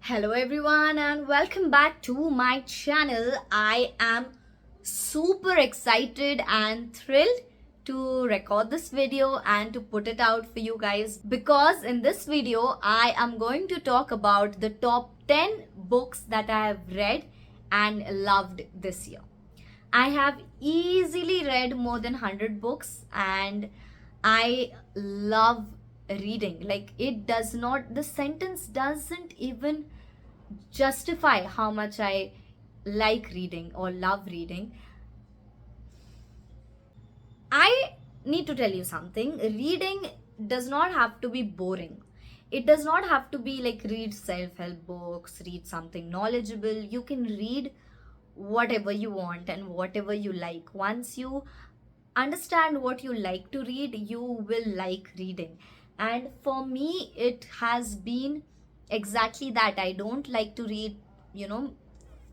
Hello everyone and welcome back to my channel. I am super excited and thrilled to record this video and to put it out for you guys because in this video I am going to talk about the top 10 books that I have read and loved this year. I have easily read more than 100 books and I love reading. Like, it does not, the sentence doesn't even justify how much I like reading or love reading. I need to tell you something. Reading does not have to be boring. It does not have to be like read self help books, read something knowledgeable. You can read whatever you want and whatever you like. Once you understand what you like to read, you will like reading. And for me, it has been exactly that. I don't like to read, you know,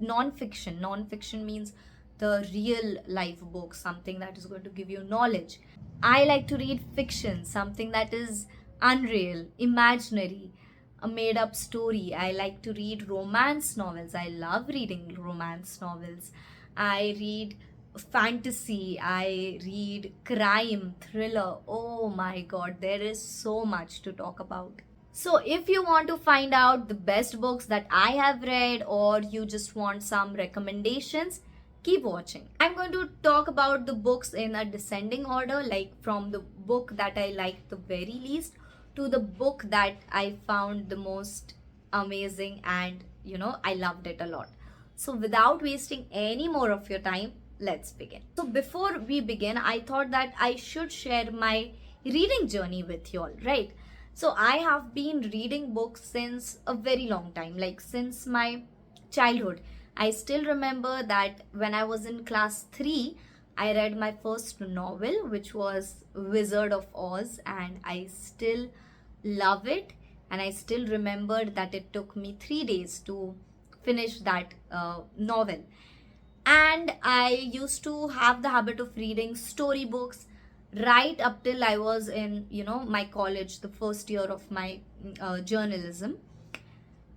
non-fiction. Non-fiction means the real life book, something that is going to give you knowledge. I like to read fiction, something that is unreal, imaginary, a made up story. I like to read romance novels. I love reading romance novels. I read fantasy. I read crime, thriller. Oh my god, there is so much to talk about. So, if you want to find out the best books that I have read, or you just want some recommendations, keep watching. I'm going to talk about the books in a descending order, like from the book that I liked the very least to the book that I found the most amazing and I loved it a lot. So, without wasting any more of your time, let's begin. So, before we begin, I thought that I should share my reading journey with you all, right? So I have been reading books since a very long time, like since my childhood. I still remember that when I was in class 3, I read my first novel, which was Wizard of Oz, and I still love it. And I still remembered that it took me 3 days to finish that novel. And I used to have the habit of reading storybooks right up till I was in my college, the first year of my journalism.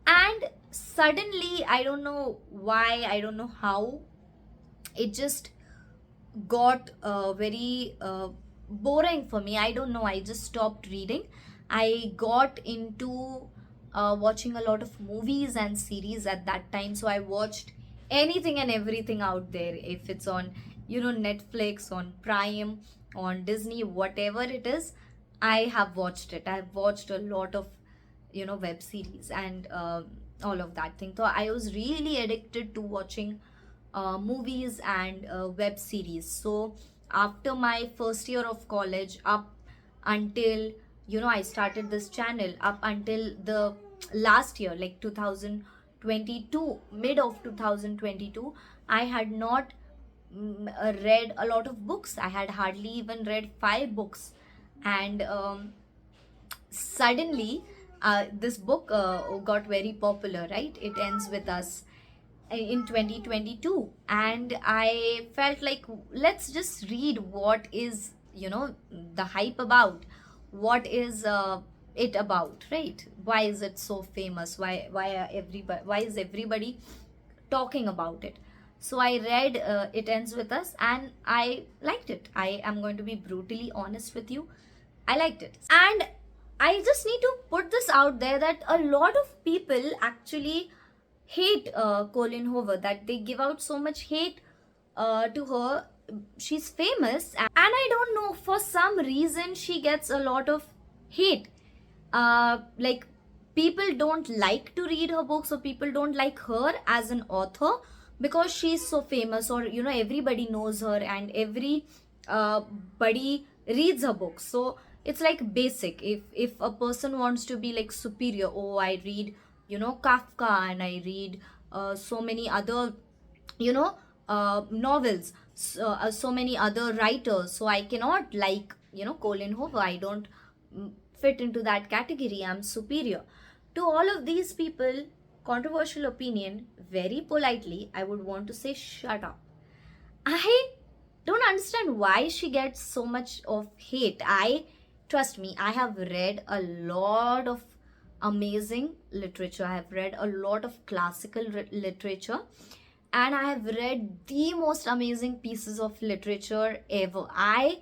And suddenly, I don't know why, I don't know how, it just got very boring for me. I don't know, I just stopped reading. I got into watching a lot of movies and series at that time, so I watched anything and everything out there. If it's on Netflix, on Prime, on Disney, whatever it is, I have watched it. I've watched a lot of web series and all of that thing. So I was really addicted to watching movies and web series. So after my first year of college, up until I started this channel, up until the last year, like 2022, mid of 2022, I had not read a lot of books. I had hardly even read 5 books. And suddenly, this book got very popular, right? It Ends With Us in 2022, and I felt like, let's just read what is the hype about, what is it about, right? Why is it so famous? Why is everybody talking about it? So I read It Ends With Us, and I liked it. I am going to be brutally honest with you. I liked it. And I just need to put this out there that a lot of people actually hate Colleen Hoover, that they give out so much hate to her. She's famous, and I don't know, for some reason she gets a lot of hate. Like, people don't like to read her books, or people don't like her as an author because she's so famous, or everybody knows her and every buddy reads her books. So it's like basic. If a person wants to be like superior, oh, I read Kafka, and I read so many other novels, so many other writers, so I cannot like Colleen Hoover. I don't fit into that category. I'm superior to all of these people. Controversial opinion, very politely, I would want to say, shut up. I don't understand why she gets so much of hate. Trust me, I have read a lot of amazing literature. I have read a lot of classical literature, and I have read the most amazing pieces of literature ever. I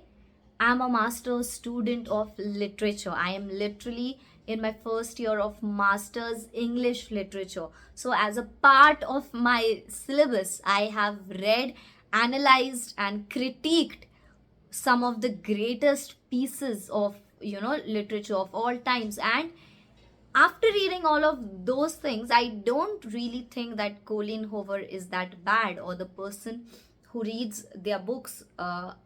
am a master's student of literature. I am literally in my first year of master's English literature. So, as a part of my syllabus, I have read, analyzed, and critiqued some of the greatest pieces of literature of all times. And after reading all of those things, I don't really think that Colleen Hoover is that bad, or the person who reads their books are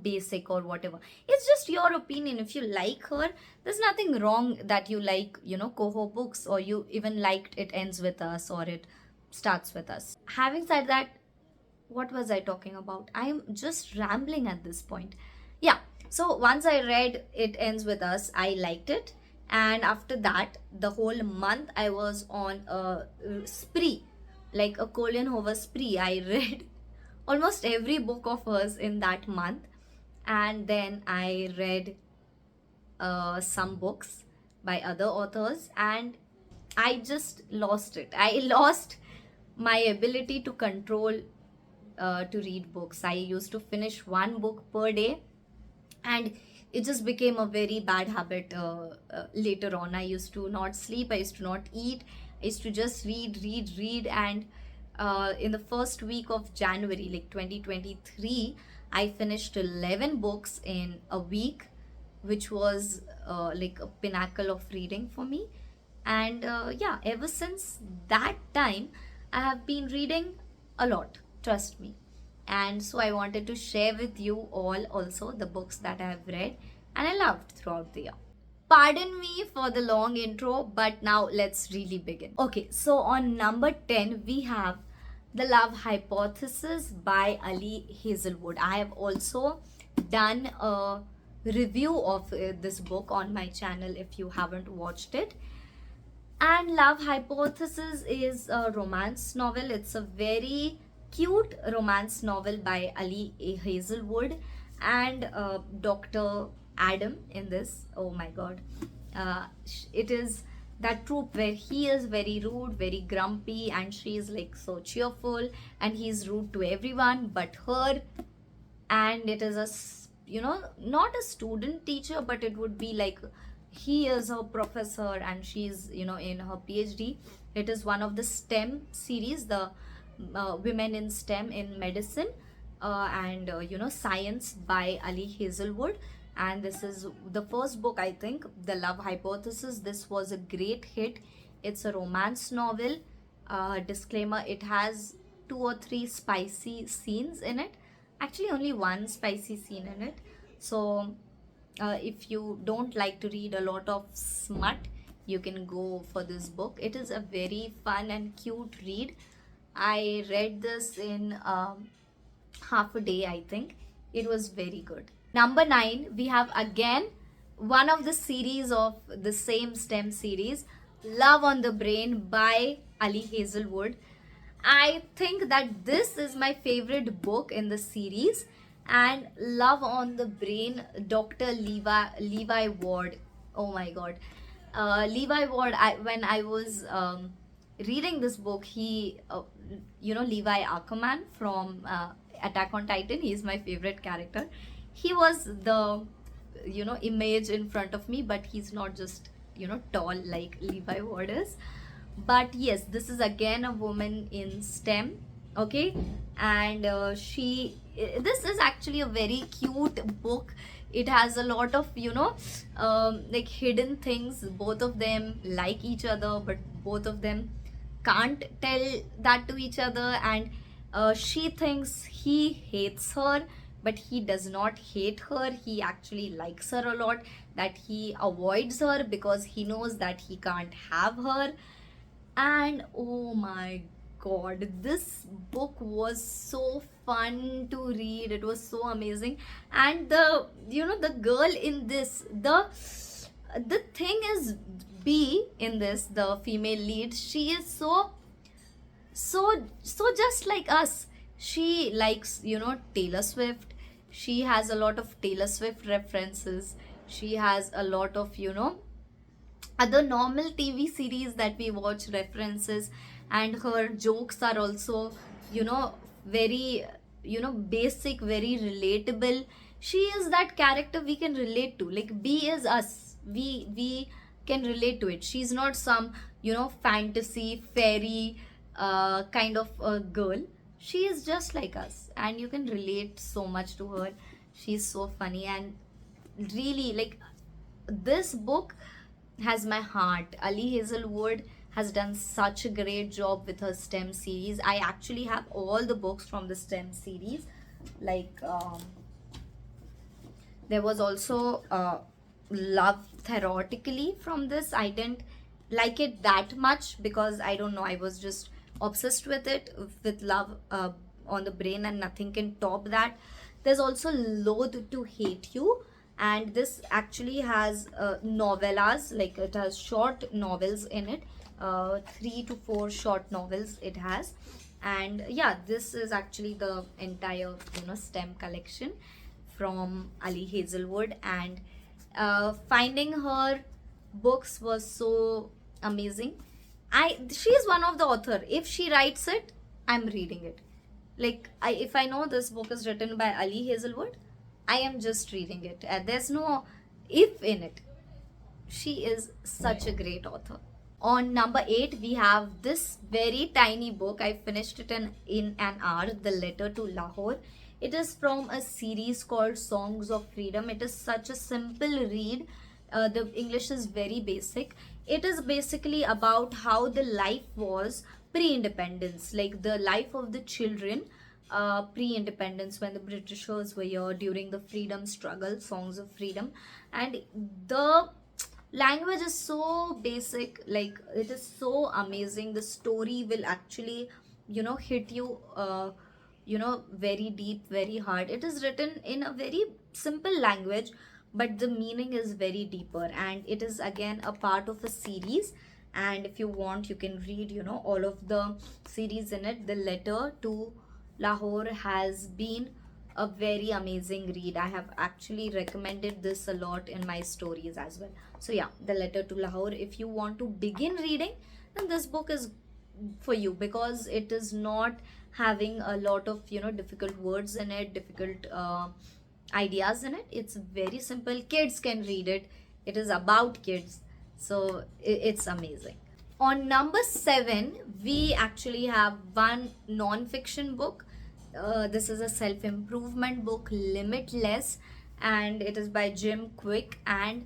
basic or whatever. It's just your opinion. If you like her, there's nothing wrong that you like Coho books, or you even liked It Ends With Us or It Starts With Us. Having said that, what was I talking about? I am just rambling at this point. Yeah, so once I read It Ends With Us, I liked it. And after that, the whole month I was on a spree, like a Colleen Hoover spree. I read almost every book of hers in that month. And then I read some books by other authors, and I just lost it. I lost my ability to control to read books. I used to finish one book per day, and it just became a very bad habit later on. I used to not sleep, I used to not eat, I used to just read. And in the first week of January, like 2023, I finished 11 books in a week, which was like a pinnacle of reading for me. And yeah, ever since that time, I have been reading a lot, trust me. And so I wanted to share with you all also the books that I have read and I loved throughout the year. Pardon me for the long intro, but now let's really begin. Okay, so on number 10, we have The Love Hypothesis by Ali Hazelwood. I have also done a review of this book on my channel if you haven't watched it. And Love Hypothesis is a romance novel. It's a very cute romance novel by Ali Hazelwood and Dr. Adam in this. Oh my god. It is that trope where he is very rude, very grumpy, and she is like so cheerful, and he's rude to everyone but her. And it is not a student teacher, but it would be like he is a professor and she's in her PhD. It is one of the STEM series, the women in STEM in medicine and science by Ali Hazelwood. And this is the first book, I think, The Love Hypothesis. This was a great hit. It's a romance novel. Disclaimer, it has 2 or 3 spicy scenes in it. Actually only one spicy scene in it. So if you don't like to read a lot of smut, you can go for this book. It is a very fun and cute read. I read this in half a day, I think. It was very good. Number 9, we have again one of the series of the same STEM series, Love on the Brain by Ali Hazelwood. I think that this is my favorite book in the series. And Love on the Brain, Dr. Levi Ward. Oh my god. Levi Ward, when I was reading this book, he, Levi Ackerman from Attack on Titan, he is my favorite character. He was the, image in front of me, but he's not just, tall like Levi Ward is. But yes, this is again a woman in STEM, okay? And this is actually a very cute book. It has a lot of like hidden things. Both of them like each other, but both of them can't tell that to each other. And she thinks he hates her, but he does not hate her. He actually likes her a lot. That he avoids her because he knows that he can't have her. And oh my god, this book was so fun to read. It was so amazing. And the girl in this, the thing is, B in this, the female lead, she is so just like us. She likes Taylor Swift. She has a lot of Taylor Swift references. She has a lot of other normal TV series that we watch references, and her jokes are also, very, basic, very relatable. She is that character we can relate to. Like, B is us. We can relate to it. She's not some, fantasy fairy kind of a girl. She is just like us, and you can relate so much to her. She's so funny, and really, like, this book has my heart. Ali Hazelwood has done such a great job with her STEM series. I actually have all the books from the STEM series. Like, there was also Love Theoretically from this. I didn't like it that much because I don't know, I was just obsessed with it, with Love on the Brain, and nothing can top that. There's also Loathe to Hate You, and this actually has novellas, like it has short novels in it, 3 to 4 short novels it has. And yeah, this is actually the entire, STEM collection from Ali Hazelwood. And finding her books was so amazing. She is one of the author. If she writes it, I'm reading it. Like, if I know this book is written by Ali Hazelwood, I am just reading it. There's no if in it. She is such a great author. On number 8, we have this very tiny book. I finished it in an hour, The Letter to Lahore. It is from a series called Songs of Freedom. It is such a simple read. The English is very basic. It is basically about how the life was pre-independence, like the life of the children pre-independence, when the Britishers were here during the freedom struggle, Songs of Freedom. And the language is so basic, like it is so amazing. The story will actually, hit you, very deep, very hard. It is written in a very simple language, but the meaning is very deeper, and it is again a part of a series. And if you want, you can read, all of the series in it. The Letter to Lahore has been a very amazing read. I have actually recommended this a lot in my stories as well. So yeah, The Letter to Lahore. If you want to begin reading, then this book is for you, because it is not having a lot of, difficult words in it, difficult ideas in it. It's very simple. Kids can read it. It is about kids. So it's amazing. On number 7, we actually have one non-fiction book. This is a self-improvement book, Limitless, and it is by Jim Quick. And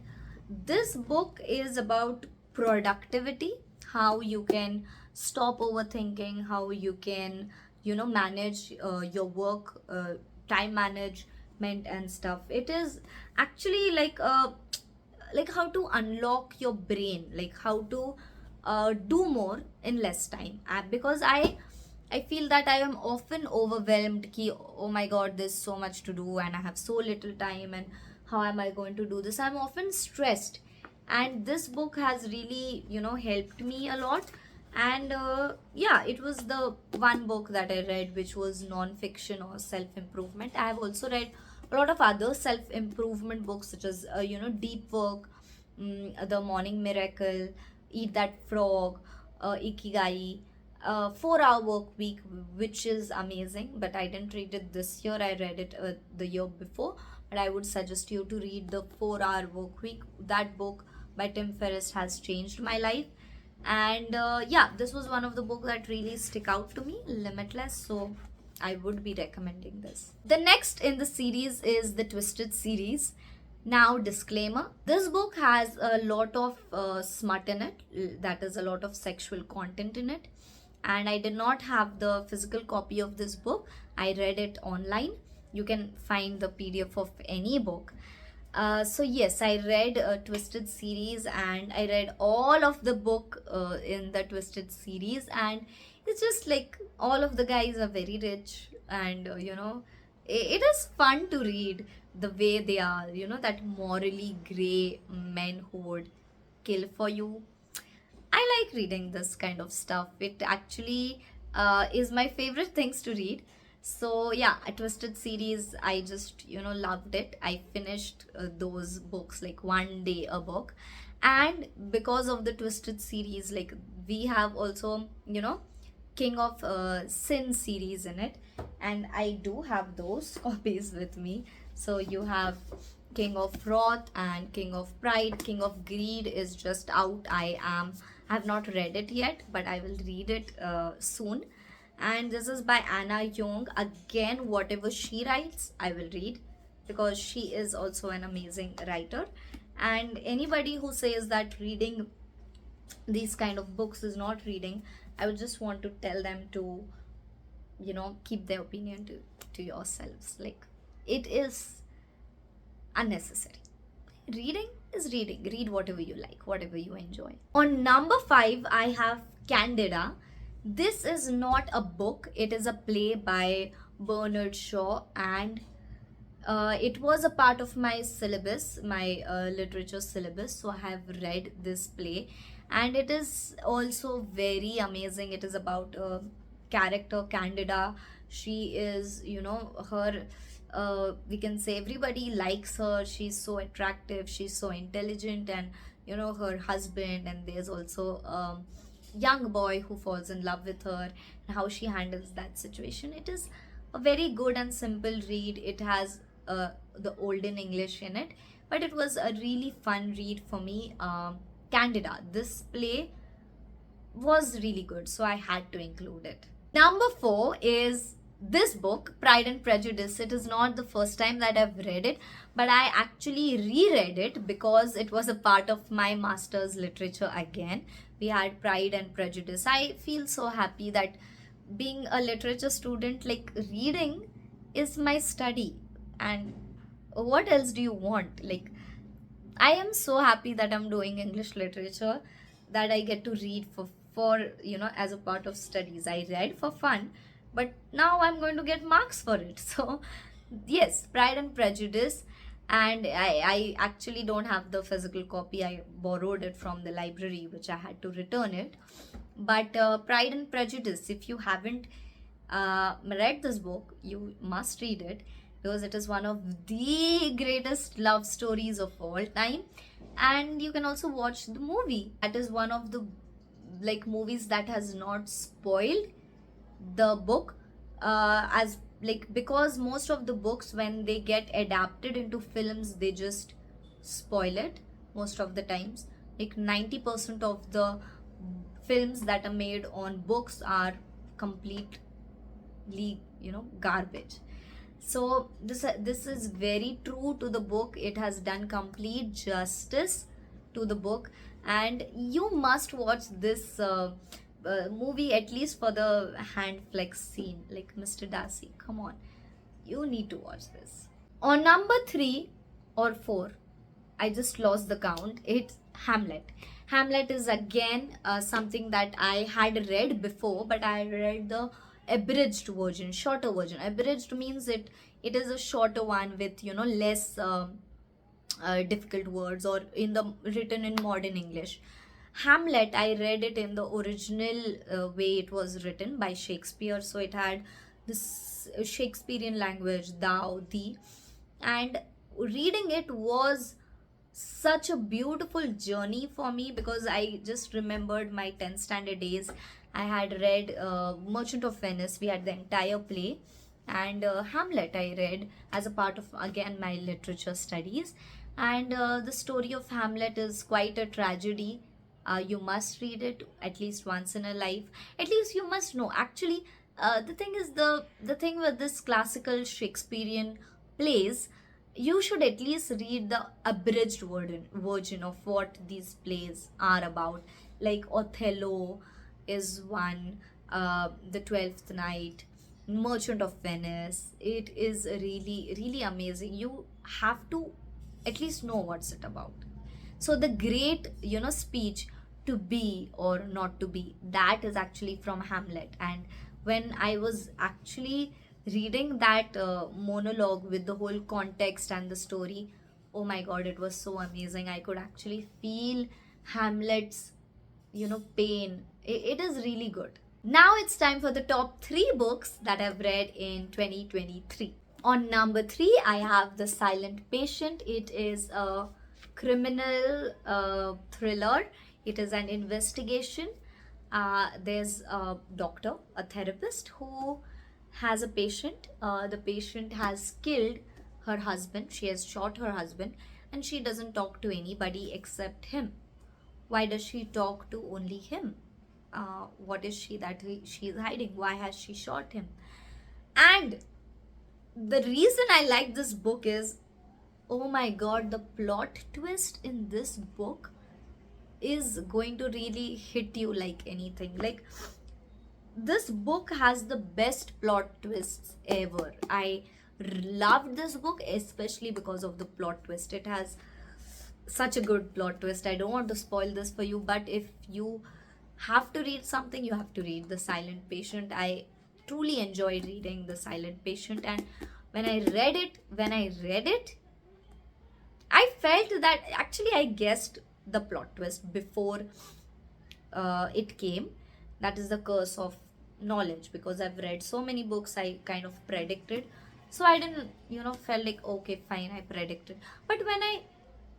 this book is about productivity, how you can stop overthinking, how you can, manage your work, time management and stuff. It is actually like how to unlock your brain, like how to do more in less time. Because I feel that I am often overwhelmed ki, oh my god, there's so much to do and I have so little time, and how am I going to do this? I'm often stressed, and this book has really, helped me a lot. And yeah, it was the one book that I read which was non-fiction or self-improvement. I have also read a lot of other self-improvement books, such as Deep Work, The Morning Miracle, Eat That Frog, Ikigai, 4 Hour Work Week, which is amazing, but I didn't read it this year. I read it the year before. But I would suggest you to read the 4 Hour Work Week. That book by Tim Ferriss has changed my life. And yeah, this was one of the books that really stick out to me, Limitless. So I would be recommending this. The next in the series is the Twisted series. Now, disclaimer, this book has a lot of smut in it, that is a lot of sexual content in it. And I did not have the physical copy of this book. I read it online. You can find the PDF of any book. So yes, I read a Twisted series, and I read all of the book in the Twisted series. And it's just like all of the guys are very rich, and it is fun to read the way they are, that morally gray men who would kill for you. I like reading this kind of stuff. It actually is my favorite things to read. So yeah, a Twisted series, I just loved it. I finished those books like one day a book. And because of the Twisted series, like we have also, King of Sin series in it, and I do have those copies with me. So you have King of Wrath and King of Pride. King of Greed is just out. I have not read it yet, but I will read it soon. And this is by Anna Young. Again, whatever she writes, I will read, because she is also an amazing writer. And anybody who says that reading these kind of books is not reading, I would just want to tell them to, keep their opinion to yourselves. Like, it is unnecessary. Reading is reading. Read whatever you like, whatever you enjoy. On number 5, I have Candida. This is not a book, it is a play by Bernard Shaw, and it was a part of my syllabus, my literature syllabus. So I have read this play, and it is also very amazing. It is about a character, Candida. She is, her, we can say everybody likes her. She's so attractive, she's so intelligent, and her husband, and there's also young boy who falls in love with her, and how she handles that situation. It is a very good and simple read. It has the olden English in it, but it was a really fun read for me. Candida, this play was really good, so I had to include it. Number 4 is this book, Pride and Prejudice. It is not the first time that I've read it, but I actually reread it because it was a part of my master's literature again. We had Pride and Prejudice. I feel so happy that being a literature student, like reading is my study. And what else do you want? Like, I am so happy that I'm doing English literature, that I get to read for as a part of studies. I read for fun, but now I'm going to get marks for it. So yes, Pride and Prejudice. And I actually don't have the physical copy. I borrowed it from the library, which I had to return it. But Pride and Prejudice, if you haven't read this book, you must read it, because it is one of the greatest love stories of all time. And you can also watch the movie. That is one of the movies that has not spoiled the book, as because most of the books, when they get adapted into films, they just spoil it most of the times. 90% of the films that are made on books are completely garbage. So this is very true to the book. It has done complete justice to the book, and you must watch this movie, at least for the hand flex scene. Like, Mr. Darcy, come on, you need to watch this. On number 3 or 4, I just lost the count, it's Hamlet. Hamlet is again something that I had read before, but I read the abridged version, shorter version. Abridged means it is a shorter one with less difficult words, or written in modern English. Hamlet, I read it in the original way it was written by Shakespeare. So it had this Shakespearean language, thou, thee, and reading it was such a beautiful journey for me, because I just remembered my 10th standard days. I had read Merchant of Venice. We had the entire play, and Hamlet I read as a part of, again, my literature studies. And the story of Hamlet is quite a tragedy. You must read it at least once in a life. At least you must know. Actually, the thing is, the thing with this classical Shakespearean plays, you should at least read the abridged version of what these plays are about. Like Othello is one, The 12th Night, Merchant of Venice. It is really, really amazing. You have to at least know what's it about. So the great, speech, to be or not to be, that is actually from Hamlet. And when I was actually reading that monologue with the whole context and the story, oh my god, it was so amazing. I could actually feel Hamlet's pain. It is really good. Now it's time for the top 3 books that I've read in 2023. On number 3, I have The Silent Patient. It is a criminal thriller. It is an investigation. There's a doctor, a therapist who has a patient. The patient has killed her husband. She has shot her husband, and she doesn't talk to anybody except him. Why does she talk to only him? What is she that she is hiding? Why has she shot him? And the reason I like this book is, oh my god, the plot twist in this book is going to really hit you like anything. Like, this book has the best plot twists ever. I loved this book especially because of the plot twist. It has such a good plot twist. I don't want to spoil this for you, but if you have to read something, you have to read The Silent Patient. I truly enjoyed reading The Silent Patient, and when I read it, I felt that actually I guessed the plot twist before it came. That is the curse of knowledge, because I've read so many books, I kind of predicted. So I didn't, felt like, okay, fine, I predicted. But when I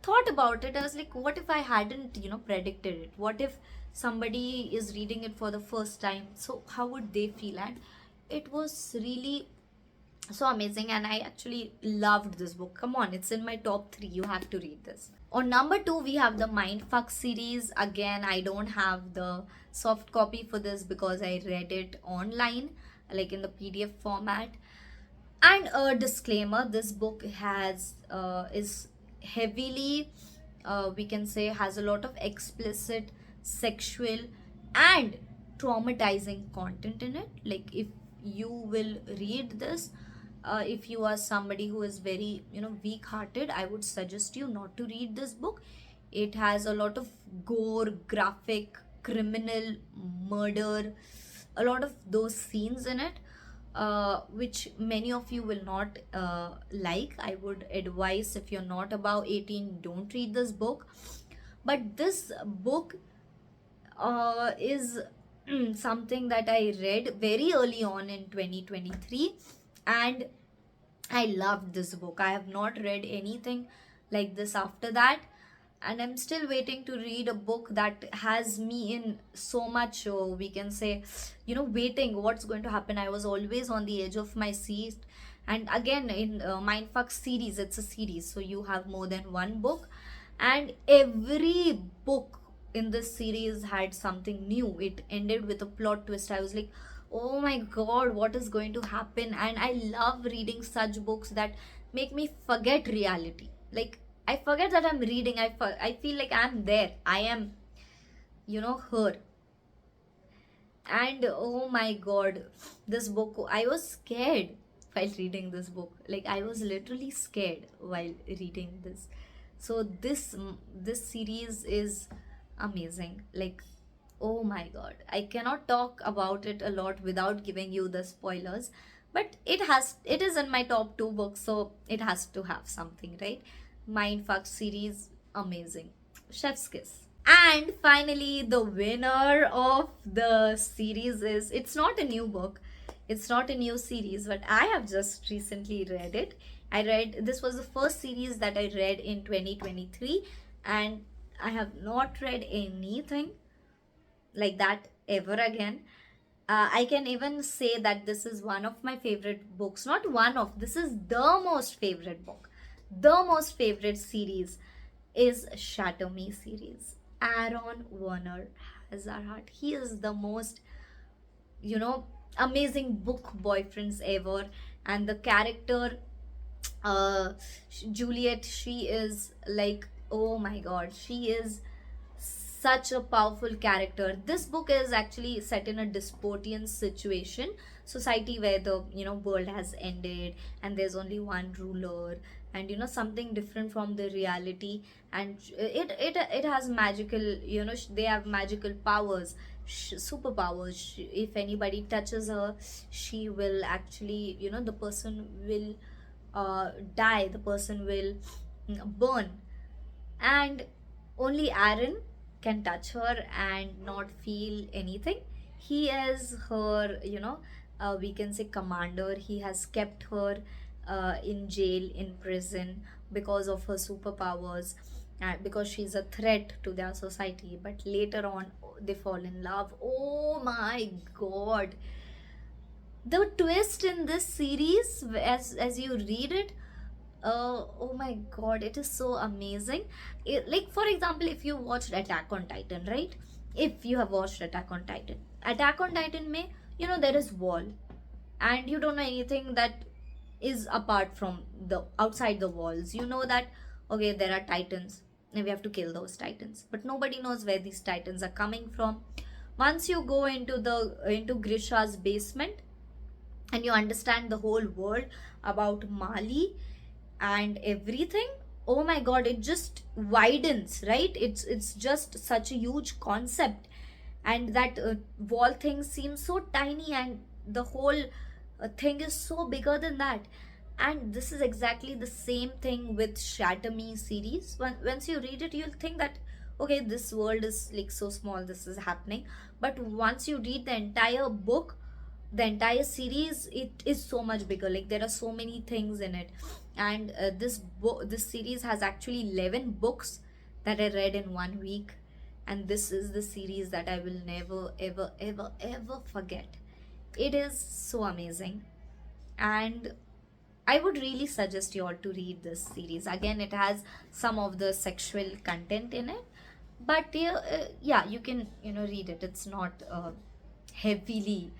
thought about it, I was like, what if I hadn't, predicted it? What if somebody is reading it for the first time? So how would they feel? And it was really so amazing, and I actually loved this book. Come on, it's in my top 3. You have to read this. On number 2, we have the Mindfuck series. Again, I don't have the soft copy for this because I read it online, like in the PDF format. And a disclaimer, this book has is heavily, we can say, has a lot of explicit sexual and traumatizing content in it. Like, if you will read this, if you are somebody who is very, weak hearted, I would suggest you not to read this book. It has a lot of gore, graphic, criminal, murder, a lot of those scenes in it, which many of you will not like. I would advise, if you're not above 18, don't read this book. But this book is something that I read very early on in 2023, and I loved this book. I have not read anything like this after that, and I'm still waiting to read a book that has me in so much, we can say, waiting what's going to happen. I was always on the edge of my seat. And again, in Mindfuck series, it's a series, so you have more than one book, and every book in this series had something new. It ended with a plot twist. I was like, oh my god, what is going to happen? And I love reading such books that make me forget reality. Like, I forget that I'm reading. I feel like I'm there. I am, her. And oh my god, this book, I was scared while reading this book. Like, I was literally scared while reading this. So this series is amazing. Like, oh my god, I cannot talk about it a lot without giving you the spoilers. But it is in my top 2 books, so it has to have something, right? Mindfuck series, amazing. Chef's kiss. And finally, the winner of the series is, it's not a new book, it's not a new series, but I have just recently read it. This was the first series that I read in 2023, and I have not read anything like that ever again. I can even say that this is one of my favorite books. Not one of, this is the most favorite book. The most favorite series is Shatter Me series. Aaron Werner has our heart. He is the most, amazing book boyfriends ever. And the character, Juliet, she is like, oh my god, she is such a powerful character. This book is actually set in a dystopian society where the world has ended and there's only one ruler, and something different from the reality. And it has magical, they have magical powers, superpowers. If anybody touches her, she will actually, the person will die, the person will burn. And only Aaron can touch her and not feel anything. He is her, we can say, commander. He has kept her in jail, in prison, because of her superpowers. because she's a threat to their society, but later on they fall in love. Oh my god, the twist in this series, as you read it, oh my god, it is so amazing. Like, for example, if you watched Attack on Titan, right? If you have watched Attack on Titan may, there is wall, and you don't know anything that is apart from the outside the walls. You know that, okay, there are titans and we have to kill those titans, but nobody knows where these titans are coming from. Once you go into Grisha's basement and you understand the whole world about Mali and everything, oh my god, it just widens, right? It's just such a huge concept, and that wall thing seems so tiny, and the whole thing is so bigger than that. And this is exactly the same thing with Shatter Me series. Once you read it, you'll think that, okay, this world is like so small, this is happening. But once you read the entire book, the entire series, it is so much bigger. Like, there are so many things in it. And this series has actually 11 books that I read in 1 week, and this is the series that I will never ever ever ever forget. It is so amazing, and I would really suggest you all to read this series. Again, it has some of the sexual content in it, but yeah, you can read it. It's not heavily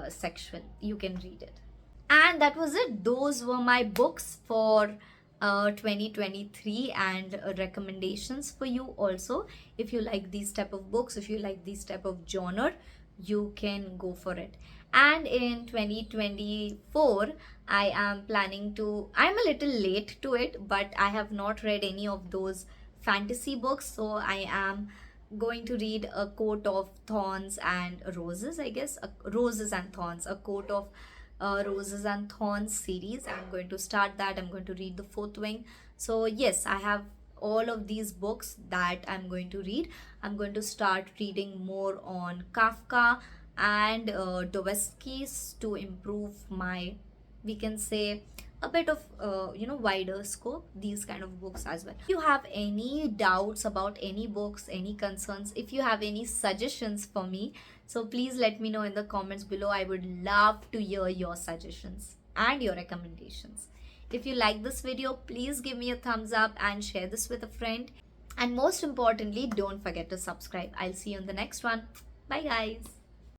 sexual. You can read it. And that was it. Those were my books for 2023, and recommendations for you also. If you like these type of books, if you like these type of genre, you can go for it. And in 2024, I am planning to, I'm a little late to it, but I have not read any of those fantasy books, so I am going to read A Coat of Thorns and Roses, I guess. Roses and Thorns, A Coat of Roses and Thorns series. I'm going to start that. I'm going to read The Fourth Wing. So yes, I have all of these books that I'm going to read. I'm going to start reading more on Kafka and Dostoevsky to improve my, we can say, a bit of wider scope, these kind of books as well. If you have any doubts about any books, any concerns, if you have any suggestions for me, so please let me know in the comments below. I would love to hear your suggestions and your recommendations. If you like this video, please give me a thumbs up and share this with a friend. And most importantly, don't forget to subscribe. I'll see you in the next one. Bye guys.